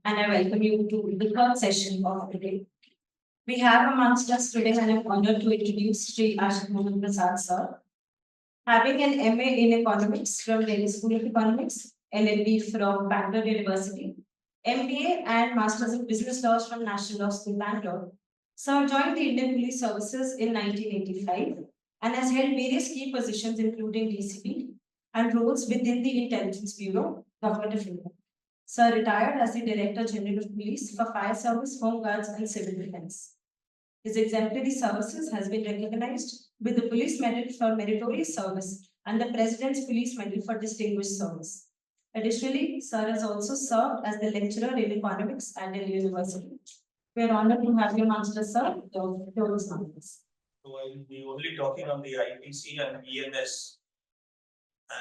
and I welcome you to the third session of today. We have amongst us today, and I'm honored to introduce Shri Ashit Mohan Prasad, sir. Having an MA in Economics from Delhi School of Economics, LLB from Bangalore University, MBA and Masters of Business Laws from National Law School, Bangalore. Sir joined the Indian Police Services in 1985 and has held various key positions including DCP and roles within the Intelligence Bureau, Government of India. Sir retired as the Director General of Police for Fire Service, Home Guards and Civil Defence. His exemplary services has been recognized with the Police Medal for Meritorious Service and the President's Police Medal for Distinguished Service. Additionally, Sir has also served as the lecturer in economics at Delhi University. We are honored to have you, Master Sir. The floor is now yours. So I will be only talking on the IPC and ENS.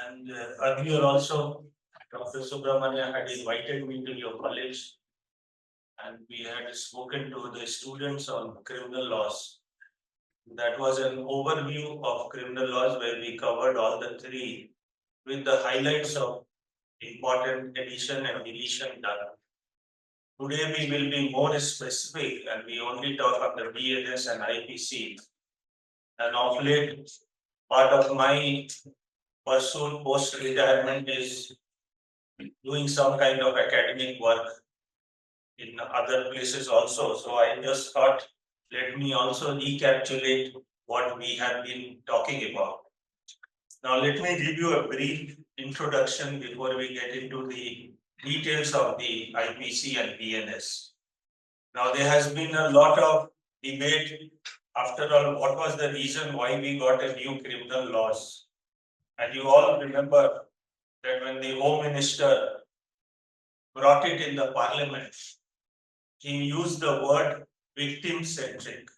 And earlier also, Dr. Subramania had invited me to your college, and we had spoken to the students on criminal laws. That was an overview of criminal laws where we covered all the three with the highlights of important addition and deletion done. Today we will be more specific and we only talk of the BNS and IPC. And of late, part of my pursuit post-retirement is doing some kind of academic work in other places also. So I just thought, let me also recapitulate what we have been talking about. Now let me give you a brief introduction before we get into the details of the IPC and BNS. Now there has been a lot of debate. After all, what was the reason why we got a new criminal laws? And you all remember that when the Home Minister brought it in the Parliament, he used the word victim-centric.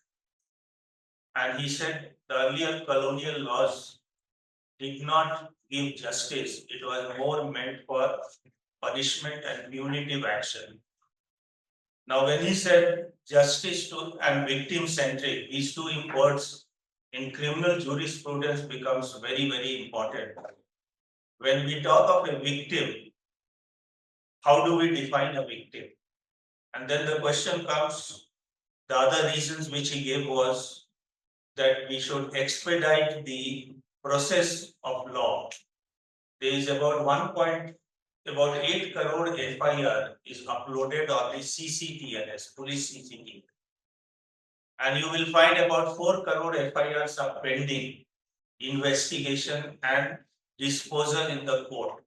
And he said the earlier colonial laws did not give justice. It was more meant for punishment and punitive action. Now, when he said justice to and victim-centric, these two words in criminal jurisprudence becomes very, very important. When we talk of a victim, how do we define a victim? And then the question comes, the other reasons which he gave was that we should expedite the process of law. There is about 8 crore FIR is uploaded on the CCTNS, police CCTV. And you will find about 4 crore FIRs are pending investigation and disposal in the court.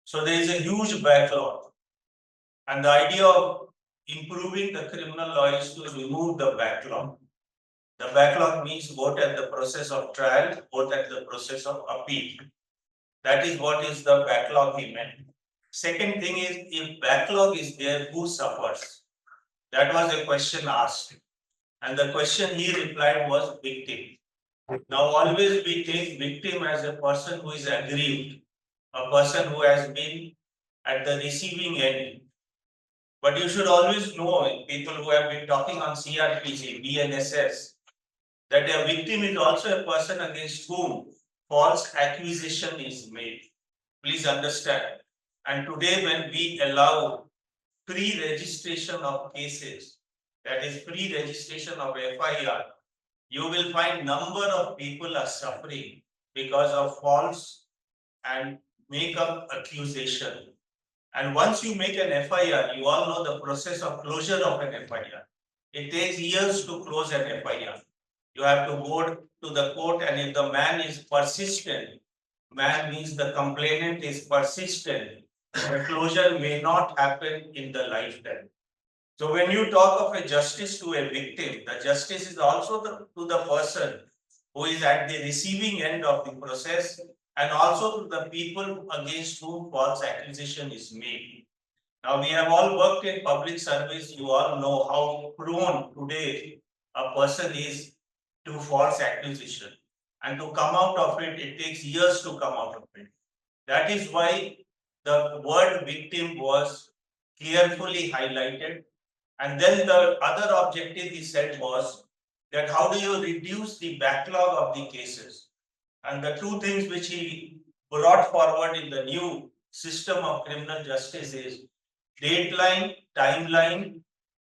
So there is a huge backlog. And the idea of improving the criminal law is to remove the backlog. The backlog means both at the process of trial, both at the process of appeal. That is what is the backlog he meant. Second thing is, if backlog is there, who suffers? That was a question asked. And the question he replied was victim. Now always we take victim as a person who is aggrieved, a person who has been at the receiving end. But you should always know, people who have been talking on CRPC, BNSS, that a victim is also a person against whom false accusation is made. Please understand. And today when we allow pre-registration of cases, that is pre-registration of FIR, you will find number of people are suffering because of false and make-up accusation. And once you make an FIR, you all know the process of closure of an FIR. It takes years to close an FIR. You have to go to the court, and if the man is persistent, man means the complainant is persistent, the closure may not happen in the lifetime. So when you talk of a justice to a victim, the justice is also to the person who is at the receiving end of the process, and also to the people against whom false accusation is made. Now we have all worked in public service. You all know how prone today a person is to false accusation. And to come out of it, it takes years to come out of it. That is why the word victim was carefully highlighted. And then the other objective he said was that how do you reduce the backlog of the cases? And the two things which he brought forward in the new system of criminal justice is dateline, timeline,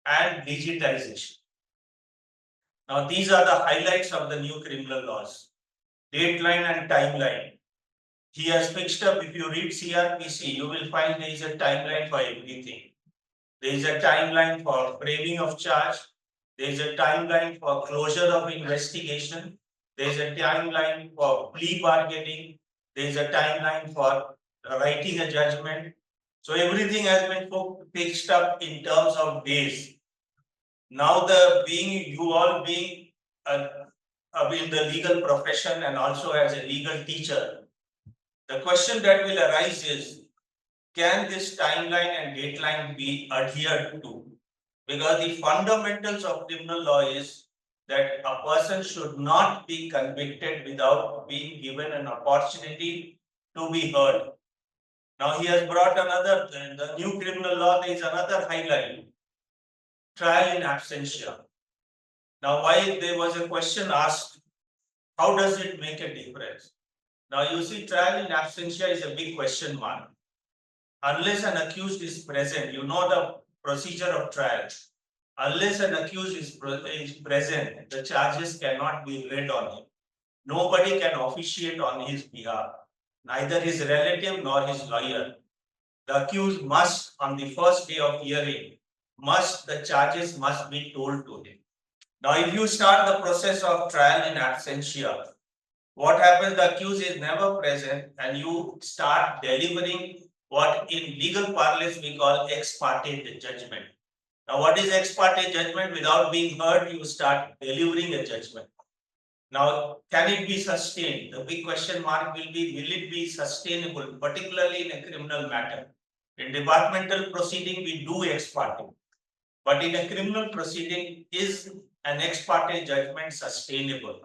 and digitization. Now, these are the highlights of the new criminal laws. Dateline and timeline. He has fixed up, if you read CRPC, you will find there is a timeline for everything. There is a timeline for framing of charge. There is a timeline for closure of investigation. There is a timeline for plea bargaining. There is a timeline for writing a judgment. So everything has been fixed up in terms of days. Now you all being in the legal profession and also as a legal teacher, the question that will arise is, can this timeline and dateline be adhered to? Because the fundamentals of criminal law is that a person should not be convicted without being given an opportunity to be heard. Now he has brought another, the new criminal law, there is another highlight, trial in absentia. Now, why there was a question asked, how does it make a difference? Now, you see, trial in absentia is a big question mark. Unless an accused is present, you know the procedure of trial. Unless an accused is present, the charges cannot be read on him. Nobody can officiate on his behalf, neither his relative nor his lawyer. The accused must, on the first day of hearing, the charges must be told to him. Now, if you start the process of trial in absentia, what happens? The accused is never present, and you start delivering what in legal parlance we call ex parte judgment. Now, what is ex parte judgment? Without being heard, you start delivering a judgment. Now, can it be sustained? The big question mark will it be sustainable, particularly in a criminal matter? In departmental proceeding, we do ex parte. But in a criminal proceeding, is an ex parte judgment sustainable?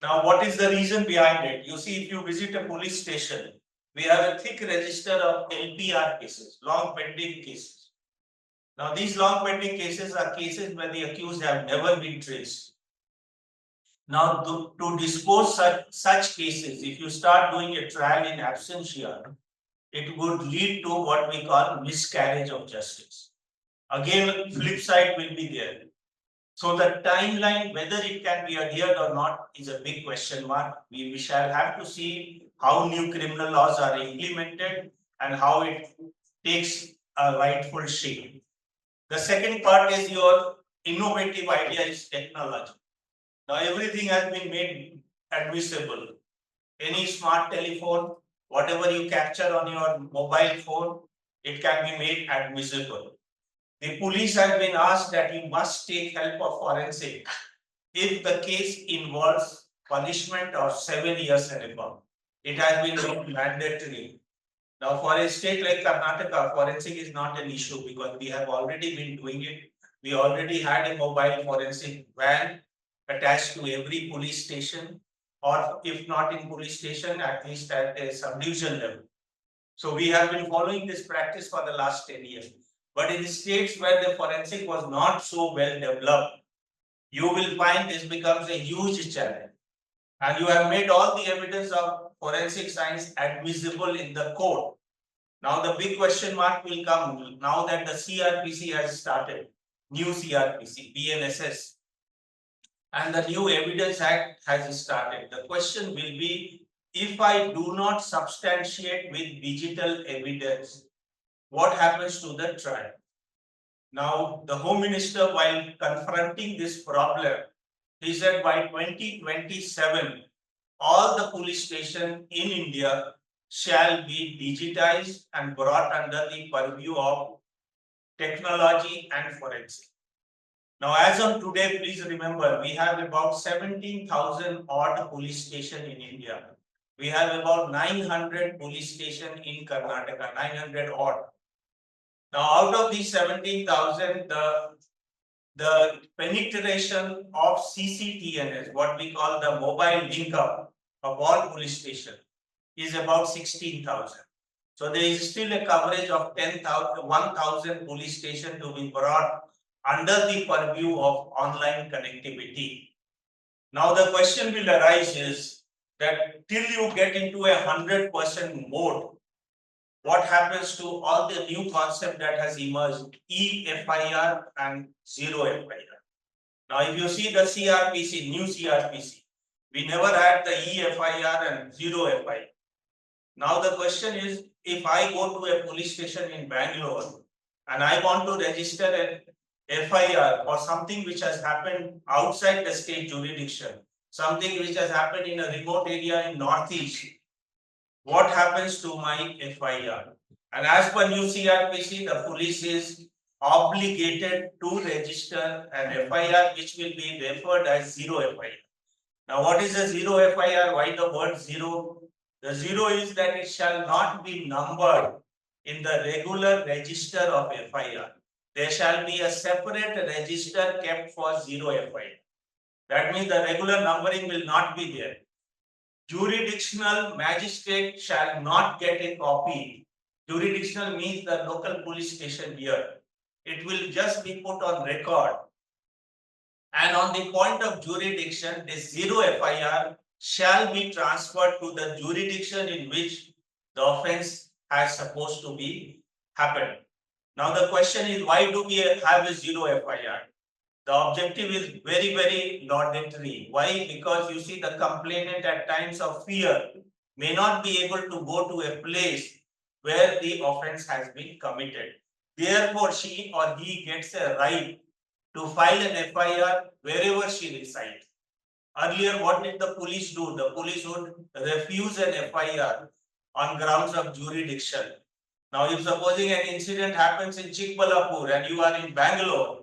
Now, what is the reason behind it? You see, if you visit a police station, we have a thick register of LPR cases, long pending cases. Now, these long pending cases are cases where the accused have never been traced. Now, to dispose such cases, if you start doing a trial in absentia, it would lead to what we call miscarriage of justice. Again, flip side will be there. So the timeline, whether it can be adhered or not, is a big question mark. We shall have to see how new criminal laws are implemented and how it takes a rightful shape. The second part is your innovative idea is technology. Now everything has been made admissible. Any smart telephone, whatever you capture on your mobile phone, it can be made admissible. The police have been asked that you must take help of forensic if the case involves punishment of 7 years and above. It has been made mandatory. Now, for a state like Karnataka, forensic is not an issue because we have already been doing it. We already had a mobile forensic van attached to every police station, or if not in police station, at least at a subdivision level. So we have been following this practice for the last 10 years. But in the states where the forensic was not so well developed, you will find this becomes a huge challenge. And you have made all the evidence of forensic science admissible in the court. Now the big question mark will come now that the CRPC has started, new CRPC, BNSS, and the new Evidence Act has started. The question will be, if I do not substantiate with digital evidence, what happens to the trial? Now, the Home Minister, while confronting this problem, he said by 2027, all the police stations in India shall be digitized and brought under the purview of technology and forensic. Now, as of today, please remember, we have about 17,000 odd police stations in India. We have about 900 police stations in Karnataka, 900 odd. Now, out of these 17,000, the penetration of CCTNS, what we call the mobile link up of all police stations, is about 16,000. So there is still a coverage of 10,000, 1,000 police stations to be brought under the purview of online connectivity. Now the question will arise is that till you get into a 100% mode, what happens to all the new concept that has emerged, e-FIR and zero FIR. Now, if you see the CRPC, new CRPC, we never had the e-FIR and zero FIR. Now the question is, if I go to a police station in Bangalore and I want to register an FIR or something which has happened outside the state jurisdiction, something which has happened in a remote area in Northeast, what happens to my FIR? And as per new CRPC, the police is obligated to register an FIR which will be referred as zero FIR. Now, what is a zero FIR? Why the word zero? The zero is that it shall not be numbered in the regular register of FIR. There shall be a separate register kept for zero FIR. That means the regular numbering will not be there. Jurisdictional magistrate shall not get a copy. Jurisdictional means the local police station here. It will just be put on record. And on the point of jurisdiction, this zero FIR shall be transferred to the jurisdiction in which the offence has supposed to be happened. Now the question is, why do we have a zero FIR? The objective is very, very laudatory. Why? Because you see, the complainant at times of fear may not be able to go to a place where the offence has been committed. Therefore, she or he gets a right to file an FIR wherever she resides. Earlier, what did the police do? The police would refuse an FIR on grounds of jurisdiction. Now, if supposing an incident happens in Chikbalapur and you are in Bangalore,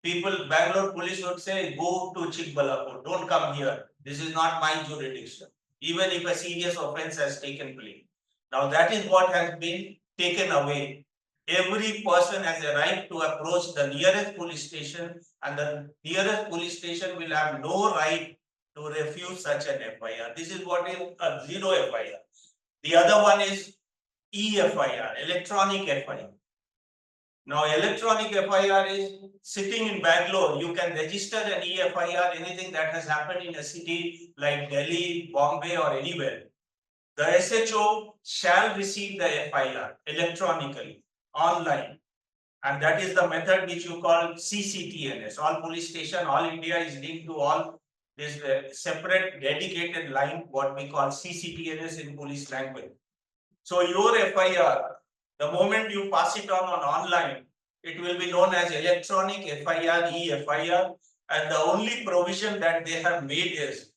Bangalore police would say, go to Chikbalapur, don't come here. This is not my jurisdiction, even if a serious offence has taken place. Now, that is what has been taken away. Every person has a right to approach the nearest police station, and the nearest police station will have no right to refuse such an FIR. This is what is a zero FIR. The other one is e-FIR, electronic FIR. Now, electronic FIR is sitting in Bangalore. You can register an e-FIR, anything that has happened in a city like Delhi, Bombay, or anywhere. The SHO shall receive the FIR electronically, online. And that is the method which you call CCTNS. All police station, all India is linked to all this separate dedicated line, what we call CCTNS in police language. So your FIR, the moment you pass it on online, it will be known as electronic FIR, e-FIR, and the only provision that they have made is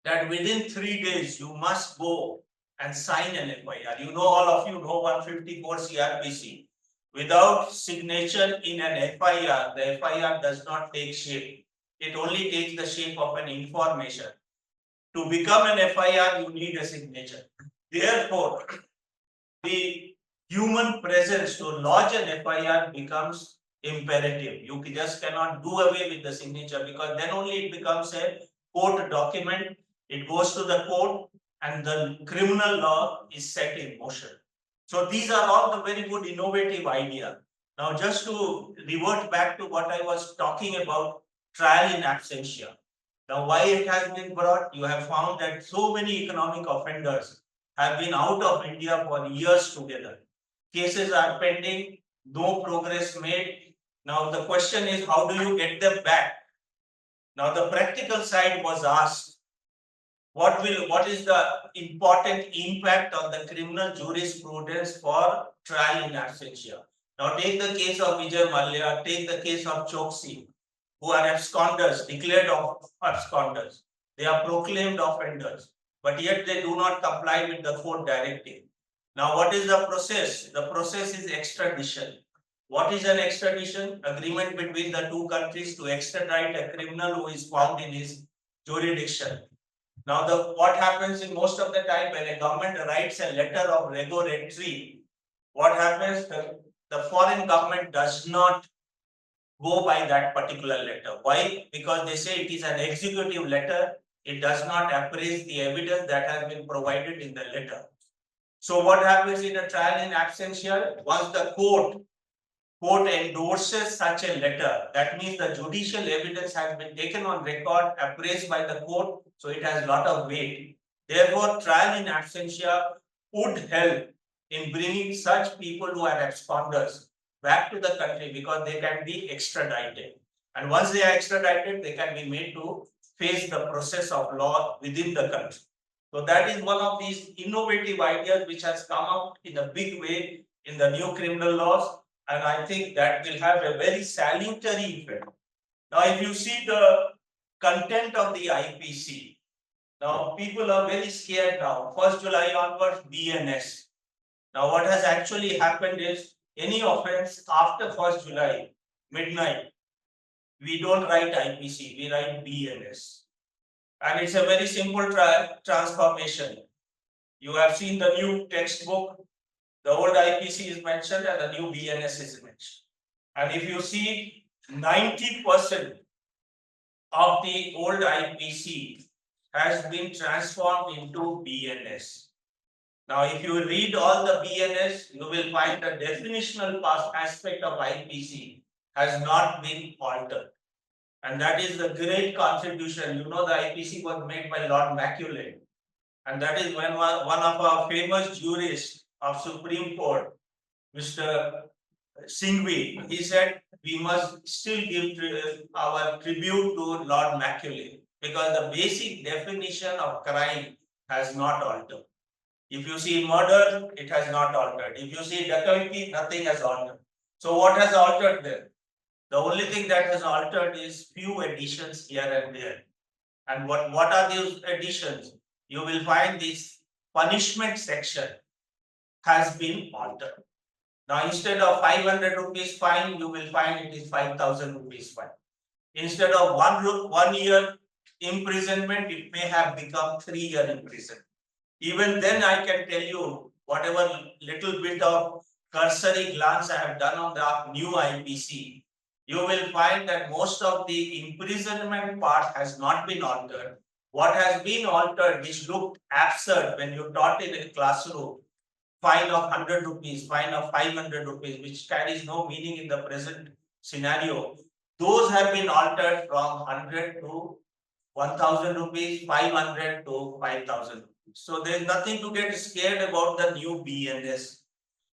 that within 3 days you must go and sign an FIR. You know, all of you know 154 CRPC. Without signature in an FIR, the FIR does not take shape. It only takes the shape of an information. To become an FIR, you need a signature. Therefore, the human presence to lodge an FIR becomes imperative. You just cannot do away with the signature, because then only it becomes a court document. It goes to the court and the criminal law is set in motion. So these are all the very good innovative idea. Now, just to revert back to what I was talking about, trial in absentia. Now, why it has been brought? You have found that so many economic offenders have been out of India for years together. Cases are pending, no progress made. Now the question is, how do you get them back? Now the practical side was asked, what is the important impact on the criminal jurisprudence for trial in absentia? Now take the case of Vijay Mallya, take the case of Choksi, who are absconders, declared absconders. They are proclaimed offenders, but yet they do not comply with the court directive. Now, what is the process? The process is extradition. What is an extradition? Agreement between the two countries to extradite a criminal who is found in his jurisdiction. Now, what happens in most of the time when a government writes a letter of rego entry, what happens? The foreign government does not go by that particular letter. Why? Because they say it is an executive letter. It does not appraise the evidence that has been provided in the letter. So what happens in a trial in absentia? Once the court endorses such a letter, that means the judicial evidence has been taken on record, appraised by the court, so it has a lot of weight. Therefore, trial in absentia would help in bringing such people who are absconders back to the country, because they can be extradited. And once they are extradited, they can be made to face the process of law within the country. So that is one of these innovative ideas which has come out in a big way in the new criminal laws. And I think that will have a very salutary effect. Now, if you see the content of the IPC, now people are very scared now. 1st July onwards, BNS. Now, what has actually happened is any offense after 1st July, midnight, we don't write IPC, we write BNS. And it's a very simple transformation. You have seen the new textbook, the old IPC is mentioned and the new BNS is mentioned. And if you see 90% of the old IPC has been transformed into BNS. Now, if you read all the BNS, you will find the definitional aspect of IPC has not been altered. And that is the great contribution. You know, the IPC was made by Lord Macaulay. And that is when one of our famous jurists of Supreme Court, Mr. Singhvi, he said, we must still give our tribute to Lord Macaulay, because the basic definition of crime has not altered. If you see murder, it has not altered. If you see dacoity, nothing has altered. So what has altered there? The only thing that has altered is few additions here and there. And what are those additions? You will find this punishment section has been altered. Now, instead of 500 rupees fine, you will find it is 5,000 rupees fine. Instead of 1 year imprisonment, it may have become 3 year imprisonment. Even then, I can tell you, whatever little bit of cursory glance I have done on the new IPC, you will find that most of the imprisonment part has not been altered. What has been altered, which looked absurd when you taught in a classroom, fine of 100 rupees, fine of 500 rupees, which carries no meaning in the present scenario, those have been altered from 100 to 1,000 rupees, 500 to 5,000 rupees. So there is nothing to get scared about the new BNS.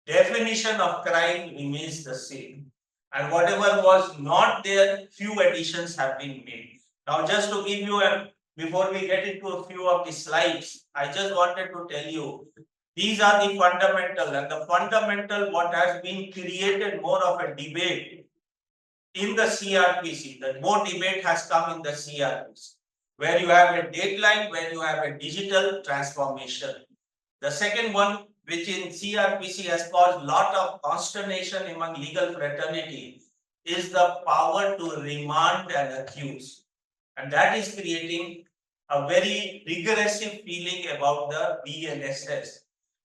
Definition of crime remains the same. And whatever was not there, few additions have been made. Now, just to give you before we get into a few of the slides, I just wanted to tell you, these are the fundamental, and the fundamental what has been created more of a debate in the CRPC. The more debate has come in the CRPC, where you have a deadline, where you have a digital transformation. The second one, which in CRPC has caused lot of consternation among legal fraternity, is the power to remand and accuse. And that is creating a very regressive feeling about the BNSS.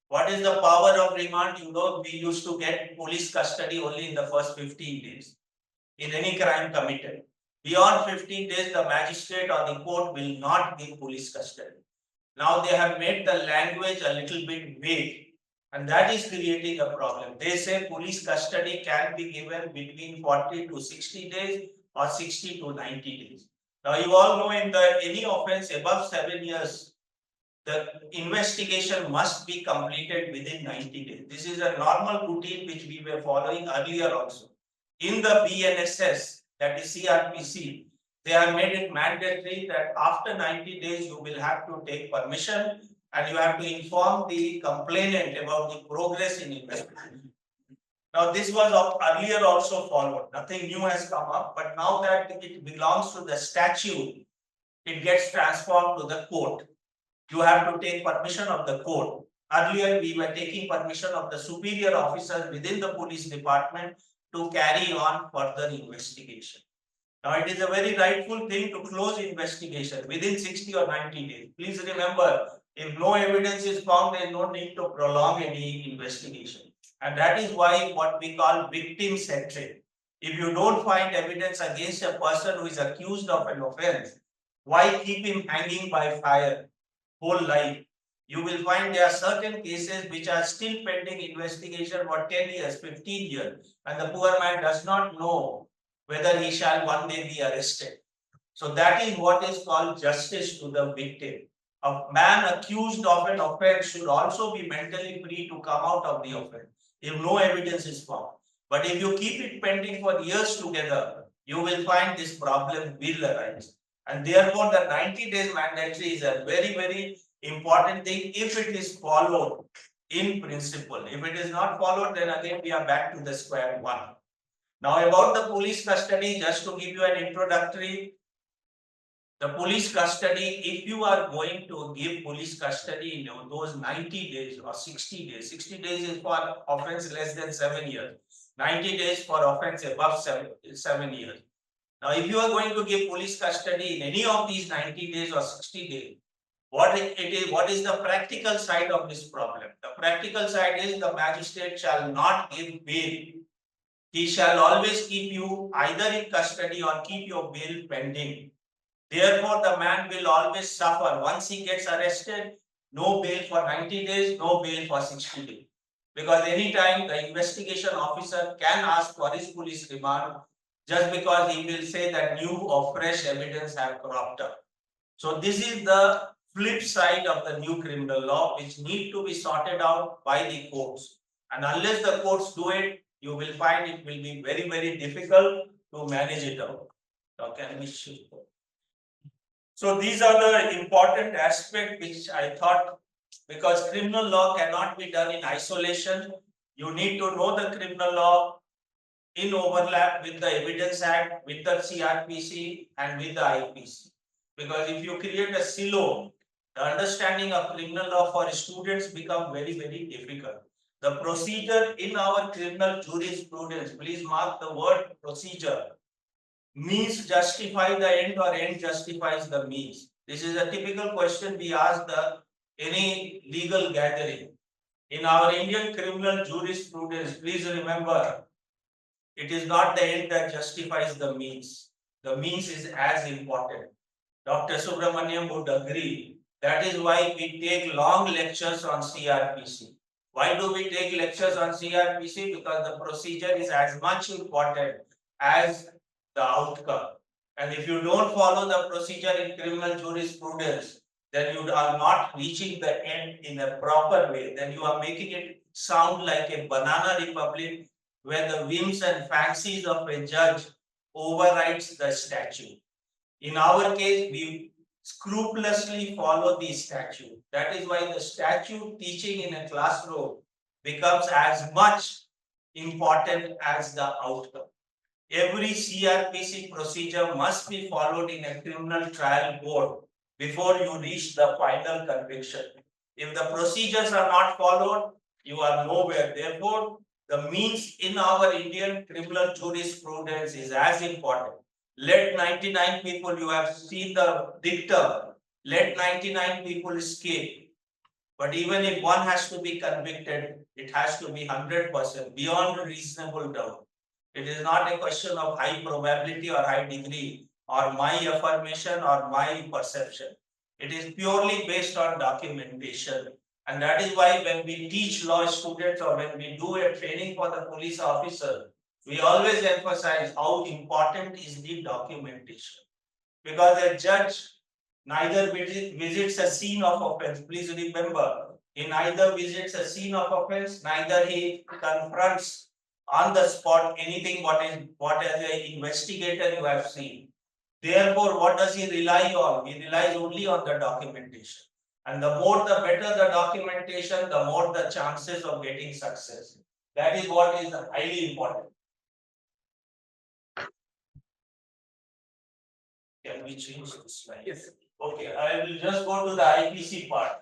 What is the power of remand? You know, we used to get police custody only in the first 15 days in any crime committed. Beyond 15 days, the magistrate or the court will not give police custody. Now they have made the language a little bit vague, and that is creating a problem. They say police custody can be given between 40 to 60 days or 60 to 90 days. Now you all know in any offense above 7 years, the investigation must be completed within 90 days. This is a normal routine which we were following earlier also. In the BNSS, that is CRPC, they have made it mandatory that after 90 days you will have to take permission and you have to inform the complainant about the progress in investigation. Now, this was earlier also followed. Nothing new has come up, but now that it belongs to the statute, it gets transformed to the court. You have to take permission of the court. Earlier, we were taking permission of the superior officers within the police department to carry on further investigation. Now, it is a very rightful thing to close investigation within 60 or 90 days. Please remember, if no evidence is found, there is no need to prolong any investigation. And that is why what we call victim centric. If you don't find evidence against a person who is accused of an offense, why keep him hanging by fire whole life? You will find there are certain cases which are still pending investigation for 10 years, 15 years, and the poor man does not know whether he shall one day be arrested. So that is what is called justice to the victim. A man accused of an offense should also be mentally free to come out of the offense if no evidence is found. But if you keep it pending for years together, you will find this problem will arise. And therefore, the 90 days mandatory is a very, very important thing if it is followed in principle. If it is not followed, then again we are back to the square one. Now, about the police custody, just to give you an introductory, the police custody, if you are going to give police custody in those 90 days or 60 days, 60 days is for offense less than 7 years, 90 days for offense above 7 years. Now, if you are going to give police custody in any of these 90 days or 60 days, what is the practical side of this problem? The practical side is the magistrate shall not give bail. He shall always keep you either in custody or keep your bail pending. Therefore, the man will always suffer. Once he gets arrested, no bail for 90 days, no bail for 60 days. Because anytime the investigation officer can ask for his police remand just because he will say that new or fresh evidence have cropped up. So this is the flip side of the new criminal law, which need to be sorted out by the courts. And unless the courts do it, you will find it will be very, very difficult to manage it out. Okay, so these are the important aspects which I thought, because criminal law cannot be done in isolation. You need to know the criminal law in overlap with the Evidence Act, with the CRPC and with the IPC. Because if you create a silo, the understanding of criminal law for students become very, very difficult. The procedure in our criminal jurisprudence, please mark the word procedure, means justify the end or end justifies the means. This is a typical question we ask any legal gathering. In our Indian criminal jurisprudence, please remember, it is not the end that justifies the means. The means is as important. Dr. Subramaniam would agree. That is why we take long lectures on CRPC. Why do we take lectures on CRPC? Because the procedure is as much important as the outcome. And if you don't follow the procedure in criminal jurisprudence, then you are not reaching the end in a proper way. Then you are making it sound like a banana republic where the whims and fancies of a judge overrides the statute. In our case, we scrupulously follow the statute. That is why the statute teaching in a classroom becomes as much important as the outcome. Every CRPC procedure must be followed in a criminal trial court before you reach the final conviction. If the procedures are not followed, you are nowhere. Therefore, the means in our Indian criminal jurisprudence is as important. Let 99 people, you have seen the dictum, let 99 people escape. But even if one has to be convicted, it has to be 100% beyond reasonable doubt. It is not a question of high probability or high degree or my affirmation or my perception. It is purely based on documentation. And that is why when we teach law students or when we do a training for the police officer, we always emphasize how important is the documentation. Because a judge neither visits a scene of offense. Please remember, he neither visits a scene of offense, neither he confronts on the spot anything what as an investigator you have seen. Therefore, what does he rely on? He relies only on the documentation. And the more the better the documentation, the more the chances of getting success. That is what is highly important. Can we change the slide? Yes. Okay, I will just go to the IPC part.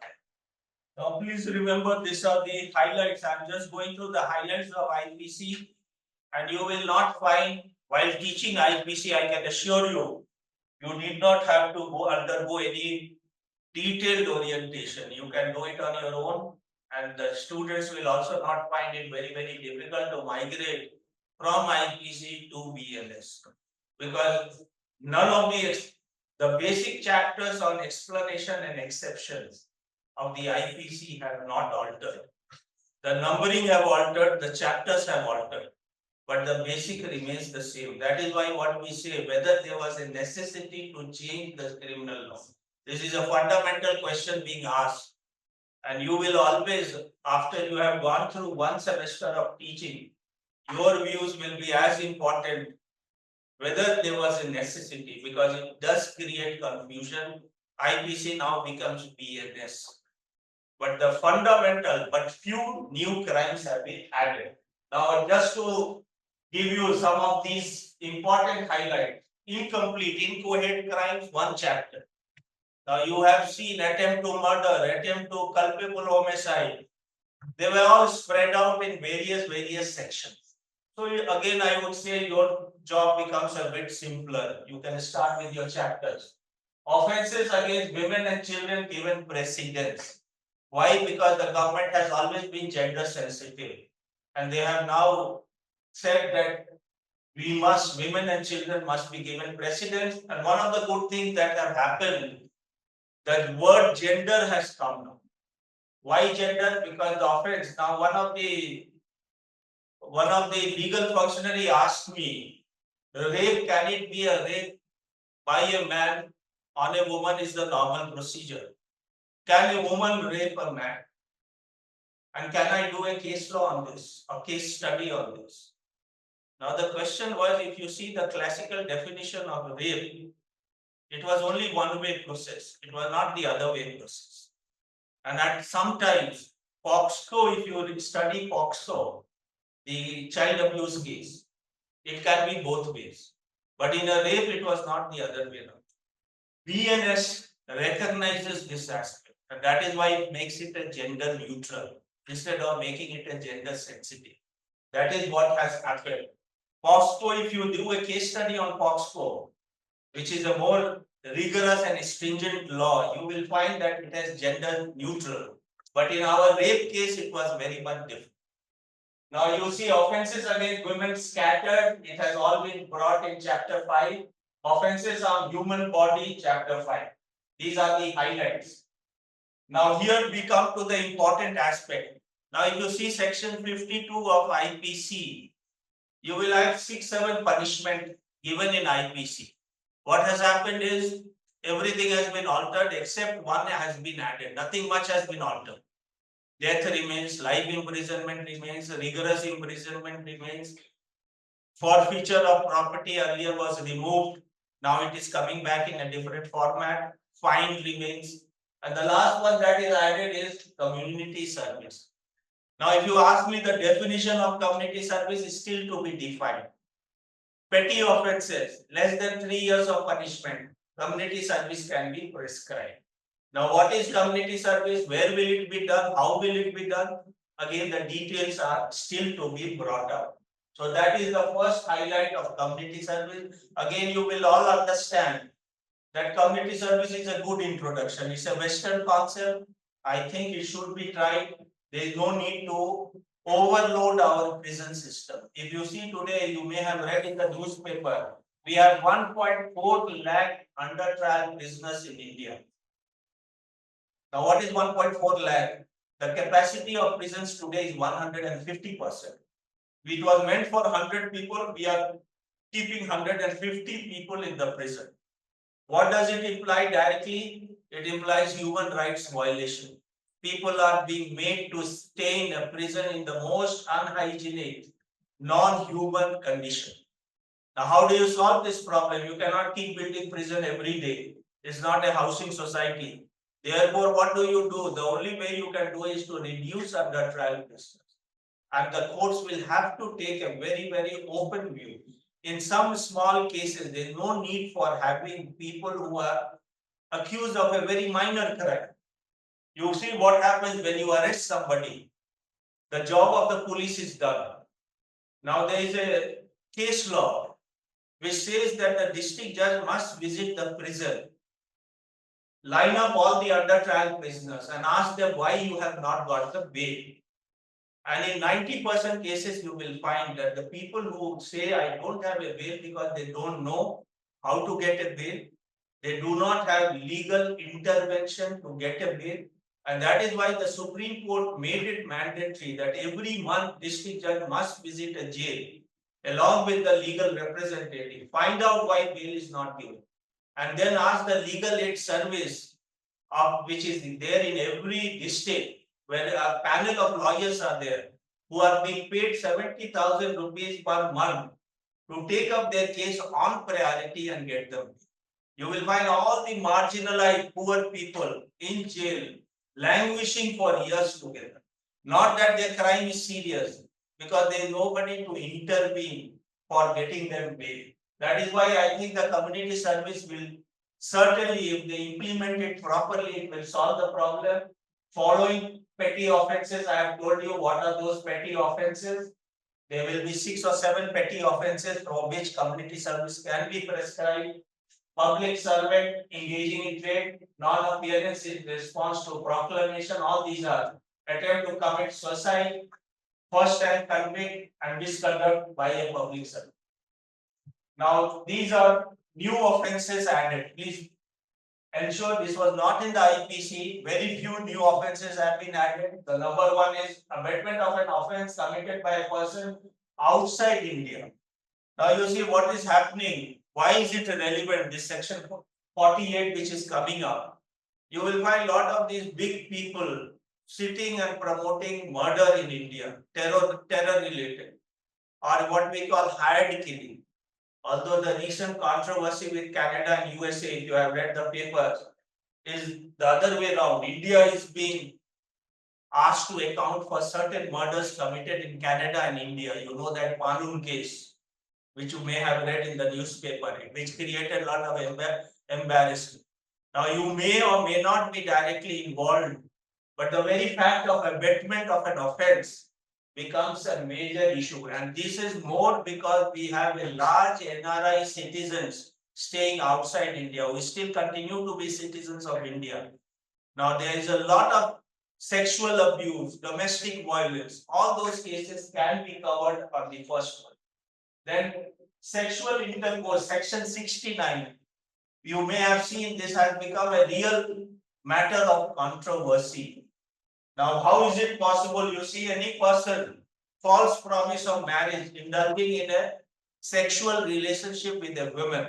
Now, please remember, these are the highlights. I'm just going through the highlights of IPC, and you will not find, while teaching IPC, I can assure you, you need not have to undergo any detailed orientation. You can do it on your own, and the students will also not find it very, very difficult to migrate from IPC to BLS. Because none of the basic chapters on explanation and exceptions of the IPC have not altered. The numbering have altered, the chapters have altered, but the basic remains the same. That is why what we say, whether there was a necessity to change the criminal law. This is a fundamental question being asked. And you will always, after you have gone through one semester of teaching, your views will be as important whether there was a necessity, because it does create confusion. IPC now becomes BNS. But the fundamental, but few new crimes have been added. Now, just to give you some of these important highlights, incomplete, inchoate crimes, one chapter. Now, you have seen attempt to murder, attempt to culpable homicide. They were all spread out in various sections. So again, I would say your job becomes a bit simpler. You can start with your chapters. Offenses against women and children given precedence. Why? Because the government has always been gender sensitive. And they have now said that women and children must be given precedence. And one of the good things that have happened, the word gender has come now. Why gender? Because the offense. Now, one of the legal functionary asked me, rape, can it be a rape by a man on a woman is the normal procedure. Can a woman rape a man? And can I do a case law on this, a case study on this? Now the question was, if you see the classical definition of rape, it was only one way process. It was not the other way process. And at sometimes, POXCO, if you study POXCO, the child abuse case, it can be both ways. But in a rape, it was not the other way around. BNS recognizes this aspect, and that is why it makes it a gender neutral instead of making it a gender sensitive. That is what has happened. POXCO, if you do a case study on POXCO, which is a more rigorous and stringent law, you will find that it is gender neutral. But in our rape case, it was very much different. Now you see offenses against women scattered, it has all been brought in chapter 5. Offenses on human body, chapter 5. These are the highlights. Now here we come to the important aspect. Now if you see section 52 of IPC, you will have 6-7 punishment given in IPC. What has happened is everything has been altered except one has been added. Nothing much has been altered. Death remains, life imprisonment remains, rigorous imprisonment remains. Forfeiture of property earlier was removed. Now it is coming back in a different format. Fine remains. And the last one that is added is community service. Now, if you ask me, the definition of community service is still to be defined. Petty offences, less than 3 years of punishment, community service can be prescribed. Now, what is community service? Where will it be done? How will it be done? Again, the details are still to be brought up. So that is the first highlight of community service. Again, you will all understand that community service is a good introduction. It's a Western concept. I think it should be tried. There is no need to overload our prison system. If you see today, you may have read in the newspaper, we have 1.4 lakh under trial prisoners in India. Now, what is 1.4 lakh? The capacity of prisons today is 150%. It was meant for 100 people. We are keeping 150 people in the prison. What does it imply directly? It implies human rights violation. People are being made to stay in a prison in the most unhygienic, non-human condition. Now, how do you solve this problem? You cannot keep building prison every day. It's not a housing society. Therefore, what do? The only way you can do is to reduce under trial prisoners. And the courts will have to take a very open view. In some small cases, there is no need for having people who are accused of a very minor crime. You see what happens when you arrest somebody. The job of the police is done. Now there is a case law which says that the district judge must visit the prison, line up all the under trial prisoners and ask them why you have not got the bail. And in 90% cases, you will find that the people who say, I don't have a bail because they don't know how to get a bail, they do not have legal intervention to get a bail. And that is why the Supreme Court made it mandatory that every month district judge must visit a jail along with the legal representative, find out why bail is not given, and then ask the legal aid service which is there in every district, where a panel of lawyers are there who are being paid 70,000 rupees per month to take up their case on priority and get them. You will find all the marginalized poor people in jail languishing for years together. Not that their crime is serious, because there is nobody to intervene for getting them bail. That is why I think the community service will certainly, if they implement it properly, it will solve the problem. Following petty offences, I have told you what are those petty offences. There will be 6 or 7 petty offences for which community service can be prescribed. Public servant engaging in trade, non-appearance in response to proclamation, all these are attempt to commit suicide, first time convict and misconduct by a public servant. Now these are new offences added. Please ensure this was not in the IPC. Very few new offences have been added. The number one is abatement of an offence committed by a person outside India. Now you see what is happening. Why is it relevant? This section 48 which is coming up. You will find a lot of these big people sitting and promoting murder in India, terror related, or what we call hired killing. Although the recent controversy with Canada and USA, if you have read the papers, is the other way around. India is being asked to account for certain murders committed in Canada and India. You know that Panun case, which you may have read in the newspaper, which created a lot of embarrassment. Now, you may or may not be directly involved, but the very fact of abatement of an offence becomes a major issue. And this is more because we have a large NRI citizens staying outside India. We still continue to be citizens of India. Now, there is a lot of sexual abuse, domestic violence. All those cases can be covered on the first one. Then sexual intercourse, section 69. You may have seen this has become a real matter of controversy. Now, how is it possible? You see, any person false promise of marriage, indulging in a sexual relationship with a woman,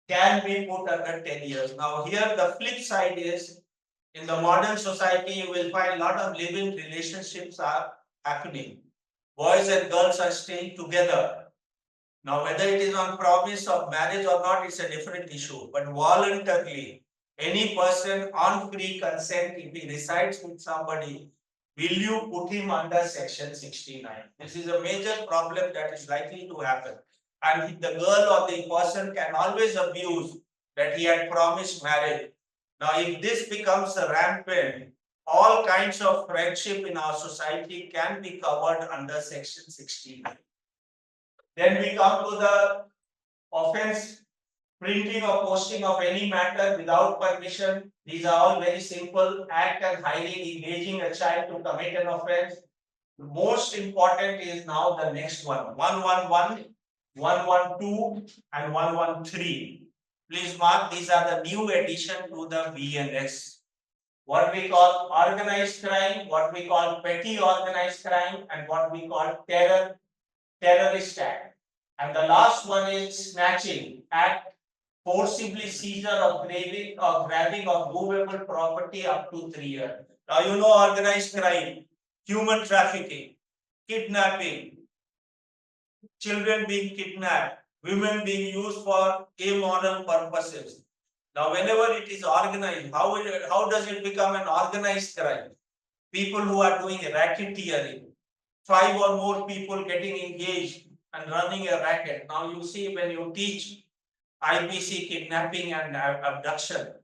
can be put under 10 years. Now, here the flip side is, in the modern society, you will find a lot of living relationships are happening. Boys and girls are staying together. Now, whether it is on promise of marriage or not, it's a different issue. But voluntarily, any person on free consent, if he resides with somebody, will you put him under section 69? This is a major problem that is likely to happen. And the girl or the person can always abuse that he had promised marriage. Now, if this becomes rampant, all kinds of friendship in our society can be covered under section 69. Then we come to the offense, printing or posting of any matter without permission. These are all very simple. Act and highly engaging a child to commit an offense. The most important is now the next one, 111, 112 and 113. Please mark, these are the new addition to the VNS. What we call organized crime, what we call petty organized crime, and what we call terrorist act. And the last one is snatching act, forcibly seizure of grabbing of movable property up to 3 years. Now you know organized crime, human trafficking, kidnapping, children being kidnapped, women being used for immoral purposes. Now whenever it is organized, how does it become an organized crime? People who are doing racketeering, 5 or more people getting engaged and running a racket. Now you see, when you teach IPC kidnapping and abduction,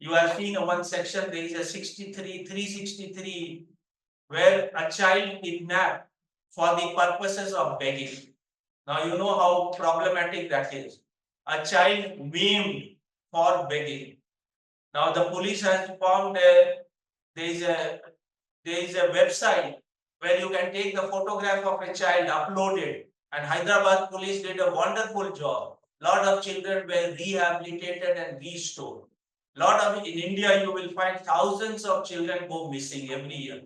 you have seen one section, there is a 363, where a child kidnapped for the purposes of begging. Now you know how problematic that is. A child maimed for begging. Now the police has found there is a website where you can take the photograph of a child, upload it, and Hyderabad police did a wonderful job. Lot of children were rehabilitated and restored. In India, you will find thousands of children go missing every year.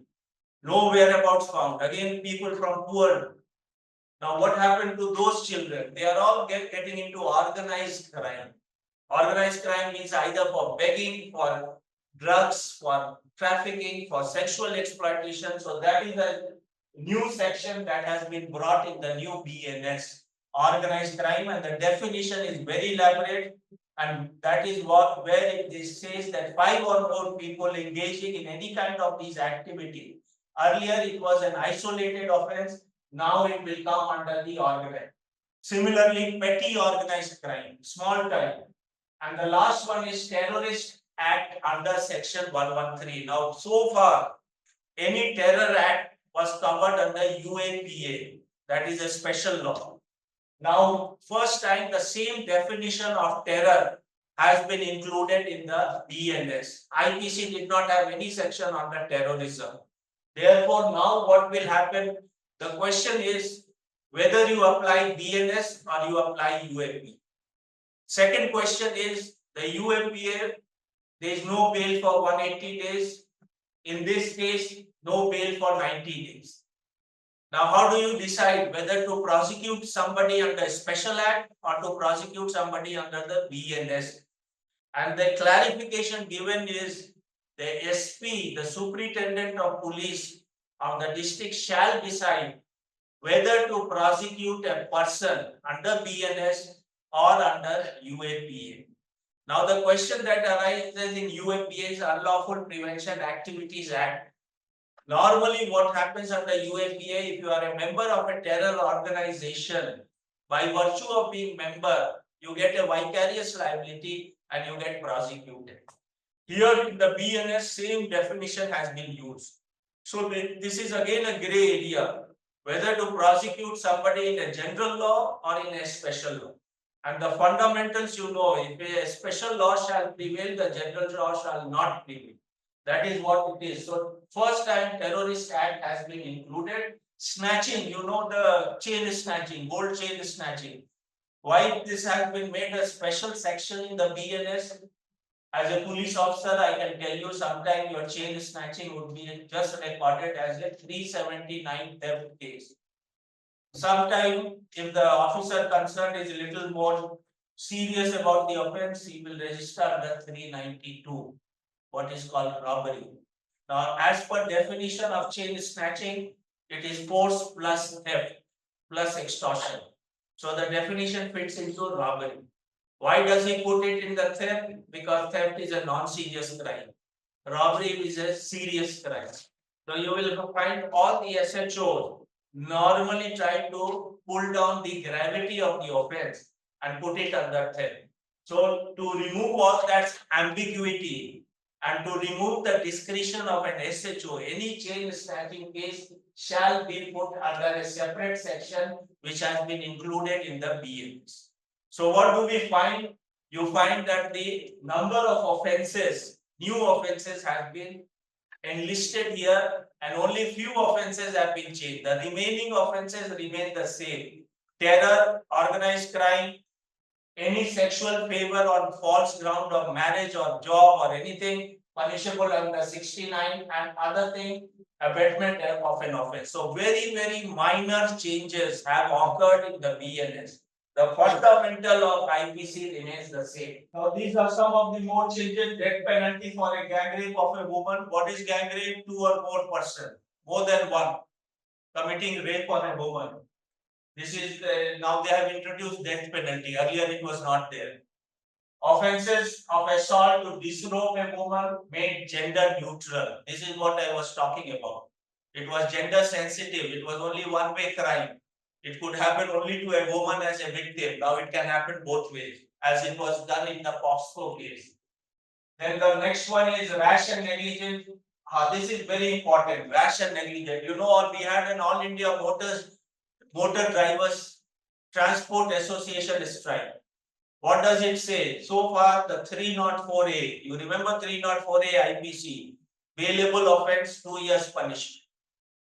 No whereabouts found. Again, people from poor. Now, what happened to those children? They are all getting into organized crime. Organized crime means either for begging, for drugs, for trafficking, for sexual exploitation. So that is a new section that has been brought in the new BNS, organized crime, and the definition is very elaborate. And that is what where it says that 5 or more people engaging in any kind of these activity. Earlier it was an isolated offense, now it will come under the organized. Similarly, petty organized crime, small time. And the last one is terrorist act under section 113. Now, so far, any terror act was covered under UAPA, that is a special law. Now, first time the same definition of terror has been included in the BNS. IPC did not have any section on the terrorism. Therefore, now what will happen? The question is whether you apply BNS or you apply UAP. Second question is the UAPA, there is no bail for 180 days. In this case, no bail for 90 days. Now, how do you decide whether to prosecute somebody under a special act or to prosecute somebody under the BNS? And the clarification given is the SP, the Superintendent of Police of the district shall decide whether to prosecute a person under BNS or under UAPA. Now, the question that arises in UAPA is Unlawful Prevention Activities Act. Normally, what happens under UAPA, if you are a member of a terror organization, by virtue of being member, you get a vicarious liability and you get prosecuted. Here in the BNS, same definition has been used. So this is again a gray area, whether to prosecute somebody in a general law or in a special law. And the fundamentals, you know, if a special law shall prevail, the general law shall not prevail. That is what it is. So first time terrorist act has been included. Snatching, you know, the chain snatching, gold chain snatching. Why this has been made a special section in the BNS? As a police officer, I can tell you sometime your chain snatching would be just recorded as a 379 theft case. Sometime, if the officer concerned is a little more serious about the offense, he will register under 392, what is called robbery. Now, as per definition of chain snatching, it is force plus theft plus extortion. So the definition fits into robbery. Why does he put it in the theft? Because theft is a non-serious crime. Robbery is a serious crime. So you will find all the SHOs normally try to pull down the gravity of the offense and put it under theft. So to remove all that ambiguity and to remove the discretion of an SHO, any chain snatching case shall be put under a separate section which has been included in the BNS. So what do we find? You find that the number of offences, new offences have been enlisted here and only few offences have been changed. The remaining offences remain the same. Terror, organized crime, any sexual favor on false ground of marriage or job or anything punishable under 69 and other thing abatement of an offense. So very minor changes have occurred in the BNS. The fundamental of IPC remains the same. Now these are some of the more changes. Death penalty for a gang rape of a woman. What is gang rape? 2 or more person, more than one, committing rape on a woman. This is now they have introduced death penalty. Earlier it was not there. Offences of assault to disrobe a woman made gender neutral. This is what I was talking about. It was gender sensitive. It was only one way crime. It could happen only to a woman as a victim. Now it can happen both ways, as it was done in the POXO case. Then the next one is rash and negligent. This is very important. Rash and negligent. You know, we had an All India Motor Drivers Transport Association strike. What does it say? So far, the 304A, you remember 304A IPC, bailable offense, 2 years punishment.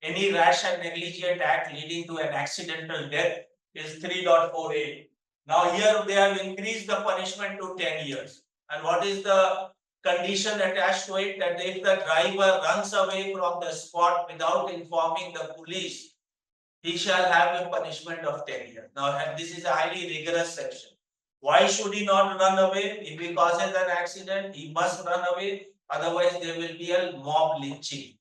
Any rash and negligent act leading to an accidental death is 304A. Now here they have increased the punishment to 10 years. And what is the condition attached to it? That if the driver runs away from the spot without informing the police, he shall have a punishment of 10 years. Now this is a highly rigorous section. Why should he not run away? If he causes an accident, he must run away. Otherwise, there will be a mob lynching.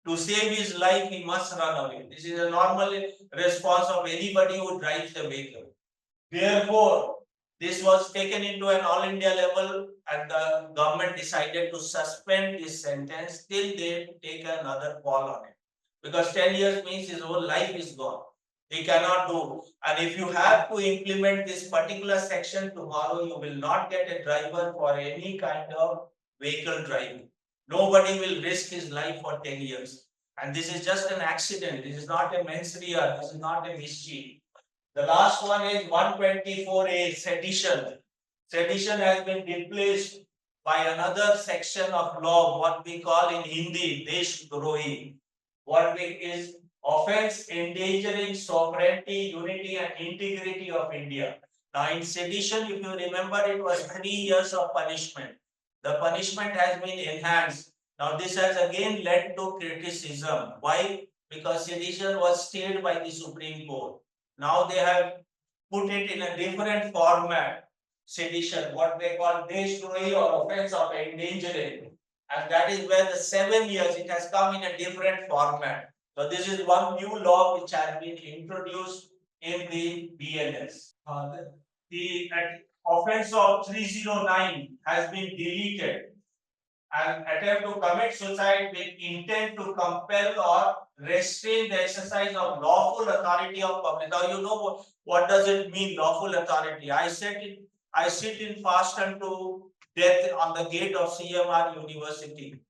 To save his life, he must run away. This is a normal response of anybody who drives the vehicle. Therefore, this was taken into an all India level and the government decided to suspend this sentence till they take another call on it. Because 10 years means his whole life is gone. He cannot do. And if you have to implement this particular section tomorrow, you will not get a driver for any kind of vehicle driving. Nobody will risk his life for 10 years. And this is just an accident. This is not a mens rea. This is not a mischief. The last one is 124A, sedition. Sedition has been replaced by another section of law, what we call in Hindi, Deshdrohi. What is offense endangering sovereignty, unity, and integrity of India. Now, in sedition, if you remember, it was 3 years of punishment. The punishment has been enhanced. Now, this has again led to criticism. Why? Because sedition was stayed by the Supreme Court. Now they have put it in a different format, sedition, what they call destroy or offense of endangering. And that is where the 7 years, it has come in a different format. So this is one new law which has been introduced in the BNS. The offense of 309 has been deleted. An attempt to commit suicide with intent to compel or restrain the exercise of lawful authority of public. Now you know what does it mean, lawful authority? I sit in fast unto death on the gate of CMR University,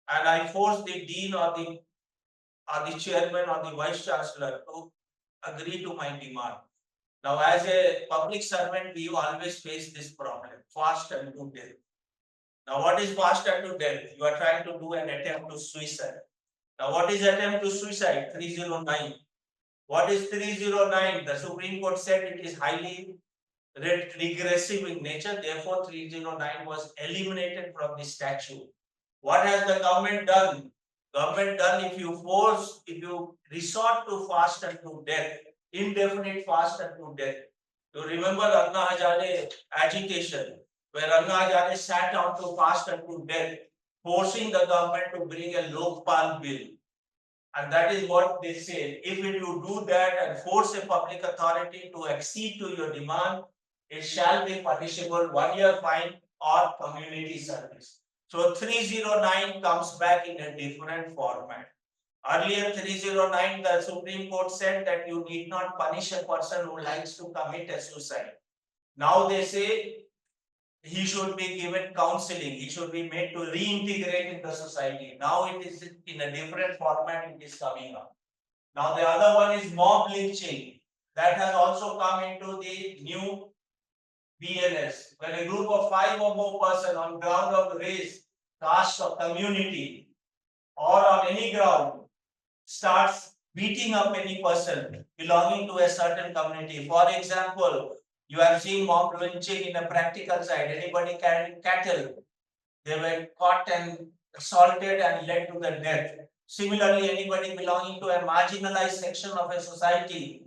and I force the dean or the chairman or the vice chancellor to agree to my demand. Now, as a public servant, we always face this problem, fast unto death. Now, what is fast unto death? You are trying to do an attempt to suicide. Now, what is attempt to suicide? 309. What is 309? The Supreme Court said it is highly regressive in nature. Therefore, 309 was eliminated from the statute. What has the government done? Government done, if you resort to fast unto death, indefinite fast unto death. You remember Anna Hazare agitation, where Anna Hazare sat down to fast unto death, forcing the government to bring a Lokpal bill. And that is what they say. If you do that and force a public authority to accede to your demand, it shall be punishable 1 year fine or community service. So 309 comes back in a different format. Earlier 309, the Supreme Court said that you need not punish a person who likes to commit a suicide. Now they say he should be given counseling, he should be made to reintegrate in the society. Now it is in a different format, it is coming up. Now the other one is mob lynching. That has also come into the new BNS, when a group of 5 or more persons on ground of race, caste or community or on any ground starts beating up any person belonging to a certain community. For example, you have seen mob lynching in a practical side. Anybody carrying cattle, they were caught and assaulted and led to the death. Similarly, anybody belonging to a marginalized section of a society,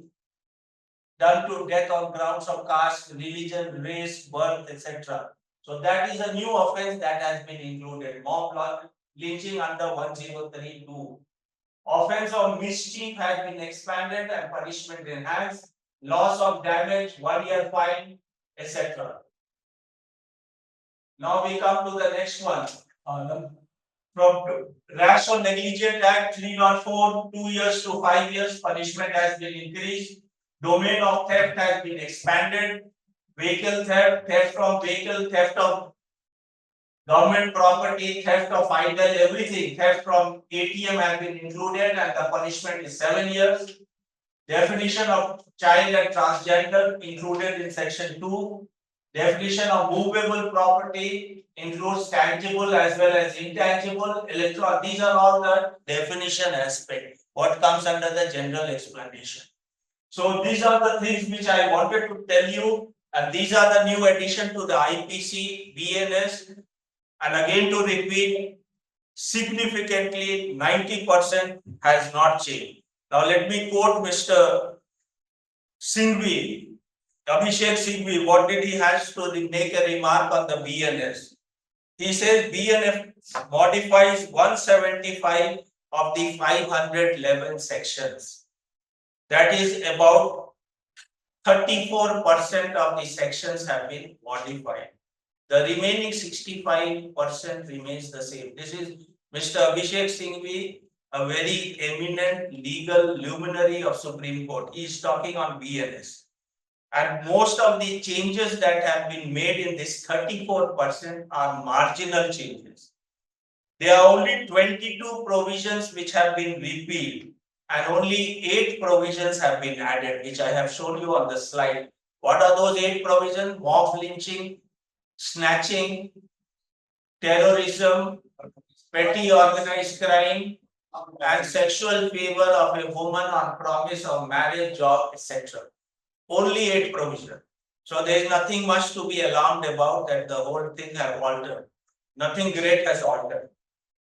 done to death on grounds of caste, religion, race, birth, etc. So that is a new offense that has been included. Mob lynching under 1032. Offense of mischief has been expanded and punishment enhanced. Loss of damage, 1 year fine, etc. Now we come to the next one. From rash or negligent act 304, 2 years to 5 years, punishment has been increased. Domain of theft has been expanded. Vehicle theft, theft from vehicle, theft of government property, theft of idol, everything, theft from ATM has been included and the punishment is 7 years. Definition of child and transgender included in section 2. Definition of movable property includes tangible as well as intangible. These are all the definition aspect. What comes under the general explanation. So these are the things which I wanted to tell you, and these are the new addition to the IPC, BNS. And again to repeat, significantly 90% has not changed. Now let me quote Mr. Singhvi, Abhishek Singhvi. What did he has to make a remark on the BNS? He says BNF modifies 175 of the 511 sections. That is about 34% of the sections have been modified. The remaining 65% remains the same. This is Mr. Abhishek Singhvi, a very eminent legal luminary of Supreme Court. He is talking on BNS. And most of the changes that have been made in this 34% are marginal changes. There are only 22 provisions which have been repealed and only 8 provisions have been added, which I have shown you on the slide. What are those 8 provisions? Mob lynching, snatching, terrorism, petty organized crime, and sexual favor of a woman on promise of marriage, job, etc. Only 8 provisions. So there is nothing much to be alarmed about that the whole thing has altered. Nothing great has altered.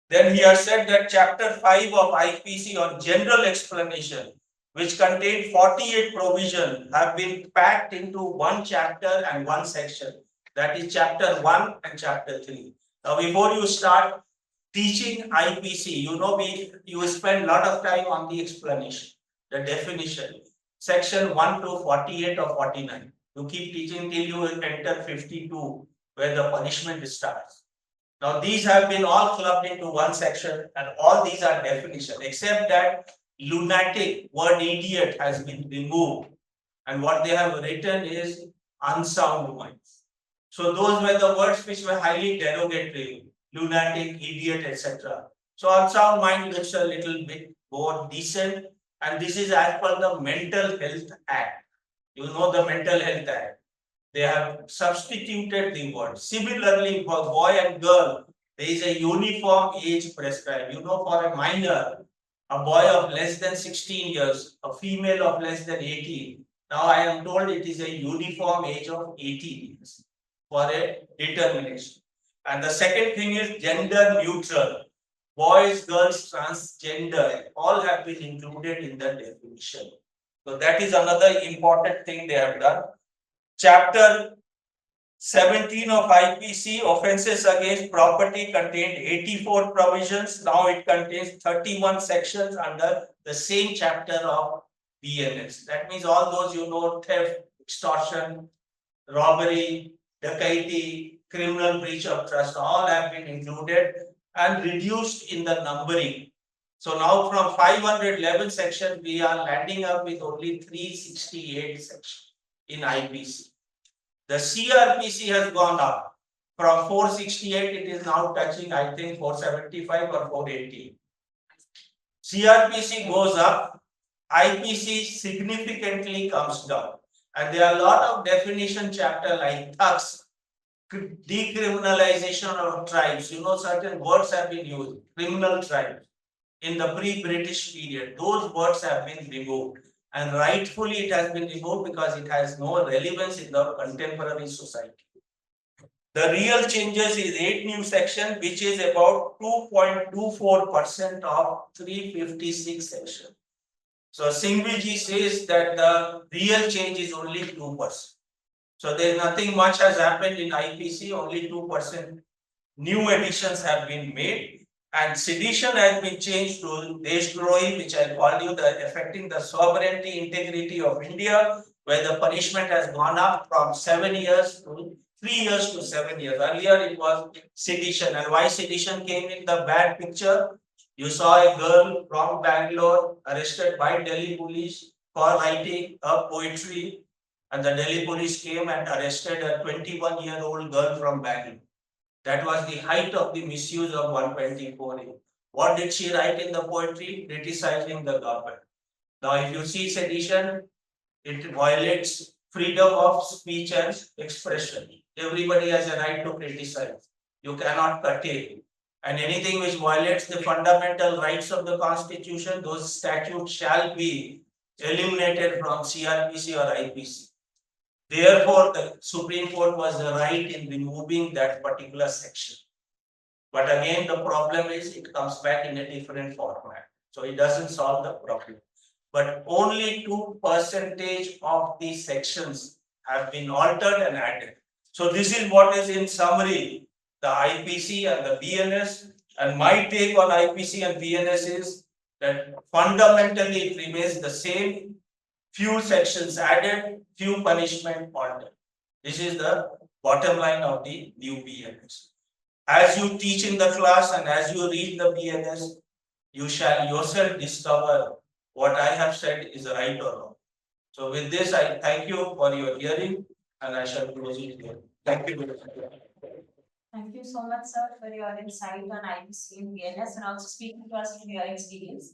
Then he has said that chapter 5 of IPC on general explanation, which contained 48 provisions, have been packed into one chapter and one section. That is chapter 1 and chapter 3. Now, before you start teaching IPC, you spend a lot of time on the explanation, the definition. Section 1 to 48 or 49. You keep teaching till you enter 52, where the punishment starts. Now, these have been all clubbed into one section, and all these are definition, except that lunatic word idiot has been removed, and what they have written is unsound minds. So those were the words which were highly derogatory, lunatic, idiot, etc. So unsound mind looks a little bit more decent, and this is as per the Mental Health Act. You know the Mental Health Act. They have substituted the word. Similarly, for boy and girl, there is a uniform age prescribed. For a minor, a boy of less than 16 years, a female of less than 18. Now I am told it is a uniform age of 18 years for a determination. And the second thing is gender neutral. Boys, girls, transgender, all have been included in the definition. So that is another important thing they have done. Chapter 17 of IPC, offences against property, contained 84 provisions. Now it contains 31 sections under the same chapter of BNS. That means all those, theft, extortion, robbery, dacoity, criminal breach of trust, all have been included and reduced in the numbering. So now from 511 sections, we are landing up with only 368 sections in IPC. The CRPC has gone up from 468, it is now touching, I think, 475 or 480. CRPC goes up, IPC significantly comes down. And there are a lot of definition chapter like thugs, decriminalization of tribes. Certain words have been used, criminal tribes. In the pre-British period, those words have been removed. And rightfully it has been removed because it has no relevance in the contemporary society. The real changes is 8 new section, which is about 2.24% of 356 section. So Singhviji says that the real change is only 2%. So there is nothing much has happened in IPC, only 2% new additions have been made. And sedition has been changed to Deshdrahi, which I called you, affecting the sovereignty, integrity of India, where the punishment has gone up from 7 years to 3 years to 7 years. Earlier it was sedition. And why sedition came in the bad picture? You saw a girl from Bangalore arrested by Delhi police for writing a poetry, and the Delhi police came and arrested a 21-year-old girl from Bangalore. That was the height of the misuse of 124A. What did she write in the poetry? Criticizing the government. Now, if you see sedition, it violates freedom of speech and expression. Everybody has a right to criticize. You cannot curtail. And anything which violates the fundamental rights of the Constitution, those statutes shall be eliminated from CRPC or IPC. Therefore, the Supreme Court was right in removing that particular section. But again, the problem is it comes back in a different format. So it doesn't solve the problem. But only 2% of the sections have been altered and added. So this is what is in summary the IPC and the BNS. And my take on IPC and BNS is that fundamentally it remains the same. Few sections added, few punishment altered. This is the bottom line of the new BNS. As you teach in the class and as you read the BNS, you shall yourself discover what I have said is right or wrong. So with this, I thank you for your hearing and I shall close it here. Thank you. Thank you so much, sir, for your insight on IBC and BNS and also speaking to us from your experience.